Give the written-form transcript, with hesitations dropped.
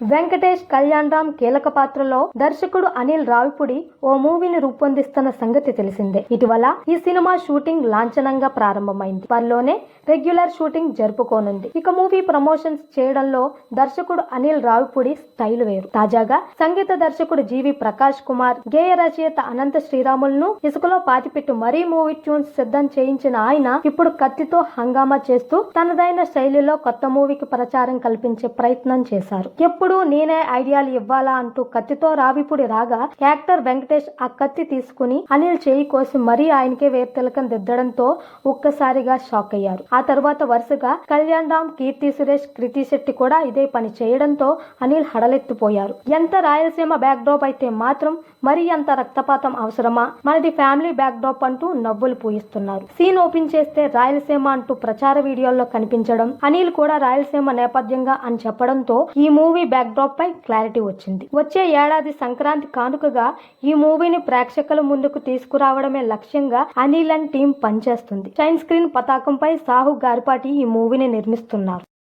వెంకటేష్, కళ్యాణ్ రామ్ కీలక పాత్రలో దర్శకుడు అనిల్ రావిపూడి ఓ మూవీని రూపొందిస్తున్న సంగతి తెలిసిందే. ఇటీవల ఈ సినిమా షూటింగ్ లాంఛనంగా ప్రారంభమైంది. త్వరలోనే రెగ్యులర్ షూటింగ్ జరుపుకోనుంది. ఇక మూవీ ప్రమోషన్స్ చేయడంలో దర్శకుడు అనిల్ రావిపూడి స్టైల్ వేరు. తాజాగా సంగీత దర్శకుడు జీవి ప్రకాష్ కుమార్, గేయ రచయిత అనంత శ్రీరాములను ఇసుకలో పాతిపెట్టి మరీ మూవీ ట్యూన్స్ సిద్ధం చేయించిన ఆయన ఇప్పుడు కత్తితో హంగామా చేస్తూ తనదైన శైలిలో కొత్త మూవీకి ప్రచారం కల్పించే ప్రయత్నం చేశారు. ఎప్పుడు నేనే ఐడియాలు ఇవ్వాలా అంటూ కత్తితో రావిపూడి రాగా యాక్టర్ వెంకటేష్ ఆ కత్తి తీసుకుని అనిల్ చేయి కోసి మరీ ఆయనకే వేర్తిలకం దిద్దడంతో ఒక్కసారిగా షాక్ అయ్యారు. ఆ తర్వాత వరుసగా కళ్యాణ్ రామ్, కీర్తి సురేష్, కృతి శెట్టి కూడా ఇదే పని చేయడంతో అనిల్ హడలెత్తిపోయారు. ఎంత రాయలసీమ బ్యాక్ డ్రాప్ అయితే మాత్రం మరి అంత రక్తపాతం అవసరమా, మనది ఫ్యామిలీ బ్యాక్ డ్రాప్ అంటూ నవ్వులు పూయిస్తున్నారు. సీన్ ఓపెన్ చేస్తే రాయలసీమ అంటూ ప్రచార వీడియోల్లో కనిపించడం, అనిల్ కూడా రాయలసీమ నేపథ్యంగా అని చెప్పడంతో ఈ మూవీ బ్యాక్ డ్రాప్ పై క్లారిటీ వచ్చింది. వచ్చే ఏడాది సంక్రాంతి కానుకగా ఈ మూవీని ప్రేక్షకుల ముందుకు తీసుకురావడమే లక్ష్యంగా అనిల్ అండ్ టీం పనిచేస్తుంది. షైన్ స్క్రీన్ పతాకంపై సాహు గారిపాటి ఈ మూవీని నిర్మిస్తున్నారు.